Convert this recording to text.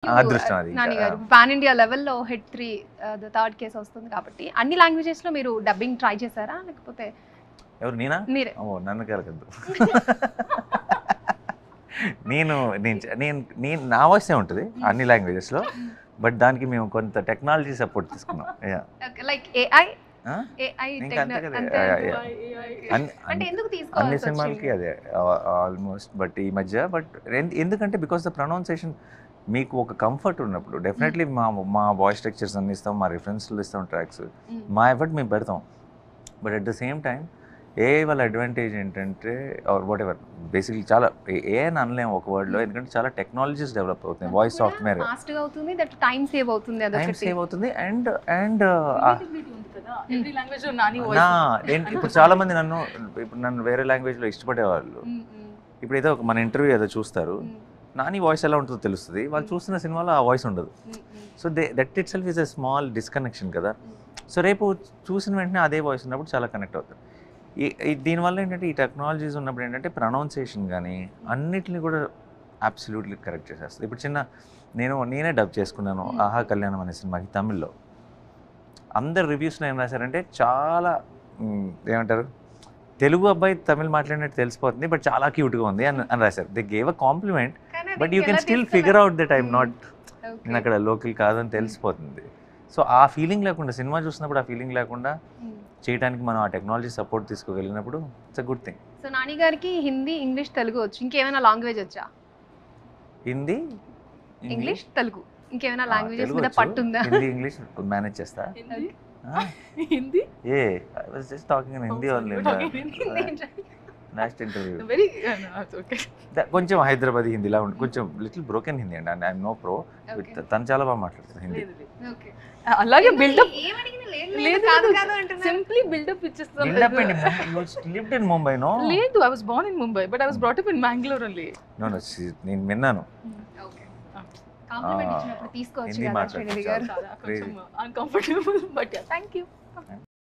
అదృష్టం అది. నాని గారు పాన్ ఇండియా లెవెల్లో హిట్ 3 ద థర్డ్ కేస్ వస్తుంది కాబట్టి అన్ని లాంగ్వేజెస్ లో మీరు డబ్బింగ్ ట్రై చేశారా లేకపోతే ఎవరు నేనా? మీరే. ఓ నన్ను కలగద్దు. నేను నేను నా వాయిసే ఉంటుంది అన్ని లాంగ్వేజెస్లో, బట్ దానికి మేము కొంత టెక్నాలజీ సపోర్ట్ తీసుకున్నాం. లైక్ ఏఐ ఇంకా అంతే కదా. అన్ని సినిమాలకి అదే ఆల్మోస్ట్. బట్ ఈ మధ్య ఎందుకంటే బికాస్ ద ప్రొనౌన్సియేషన్ మీకు ఒక కంఫర్ట్ ఉన్నప్పుడు డెఫినెట్లీ మా వాయిస్ స్ట్రక్చర్స్ అన్ని ఇస్తాం, మా రిఫరెన్స్లు ఇస్తాం, ట్రాక్స్ మా ఎఫర్ట్ మేము పెడతాం. But at the same time AI వాళ్ళ అడ్వాంటేజ్ ఏంటంటే వాట్ ఎవర్ బేసిక్లీ చాలా ఏ అని అనలేము ఒక వర్డ్లో, ఎందుకంటే చాలా టెక్నాలజీస్ డెవలప్ అవుతుంది. వాయిస్ సాఫ్ట్వేర్ టైం సేవ్ అవుతుంది అండ్ ఇప్పుడు చాలా మంది నన్ను వేరే లాంగ్వేజ్లో ఇష్టపడేవాళ్ళు ఇప్పుడు ఏదో మన ఇంటర్వ్యూ ఏదో చూస్తారు, నాని వాయిస్ ఎలా ఉంటుందో తెలుస్తుంది, వాళ్ళు చూస్తున్న సినిమాలో ఆ వాయిస్ ఉండదు. So that it self is a small disconnection కదా. సో రేపు చూసిన వెంటనే అదే వాయిస్ ఉన్నప్పుడు చాలా కనెక్ట్ అవుతుంది. దీనివల్ల ఏంటంటే ఈ టెక్నాలజీస్ ఉన్నప్పుడు ఏంటంటే ప్రొనౌన్సియేషన్ కానీ అన్నిటిని కూడా అబ్సల్యూట్లీ కరెక్ట్ చేసేస్తుంది. ఇప్పుడు నేనే డబ్ చేసుకున్నాను ఆహా కళ్యాణం అనే సినిమాకి తమిళ్లో. అందరు రివ్యూస్లో ఏం రాశారంటే చాలా ఏమంటారు, తెలుగు అబ్బాయి తమిళ్ మాట్లాడినట్టు తెలిసిపోతుంది బట్ చాలా క్యూట్గా ఉంది అని రాశారు. They gave a compliment but you can still figure out that I'm not, నేను అక్కడ లోకల్ కాదని తెలిసిపోతుంది. సో ఆ ఫీలింగ్ లేకుండా సినిమా చూసినప్పుడు ఆ ఫీలింగ్ లేకుండా చేయడానికి మనం ఆ టెక్నాలజీ సపోర్ట్ తీసుకోగలిగినప్పుడు it's a good thing. So Nani గారికి హిందీ, ఇంగ్లీష్, తెలుగు వచ్చు, ఇంకేమైనా లాంగ్వేజ్ వచ్చా? హిందీ, ఇంగ్లీష్, తెలుగు ఇంకేమైనా లాంగ్వేజెస్ మీద పట్టుందా? హిందీ, ఇంగ్లీష్ మేనేజ్ చేస్తా. Hindi? Yeah, I was just talking in Hindi only. Last interview. Very okay. కొంచెం హైదరాబాద్ హిందీలా ఉంది, కొంచెం లిటిల్ బ్రోకెన్ హిందీ అండి. ఐఎమ్ నో ప్రో విత్, తను చాలా బాగా మాట్లాడుతుంది హిందీ. అలాగే బిల్డప్ లేదు, సింప్లీ బిల్డప్ ఇచ్చేస్తాం. Build-up and you lived in Mumbai, no? లేదు, I was born in Mumbai but I was brought up in Bangalore only. No, నేను విన్నాను. కాంప్లిమెంట్ ఇచ్చినప్పుడు తీసుకోవచ్చు హిందీ కదా శ్రీనిధి గారు. మాట్లాడుతుంది. కొంచెం uncomfortable but yeah, thank you.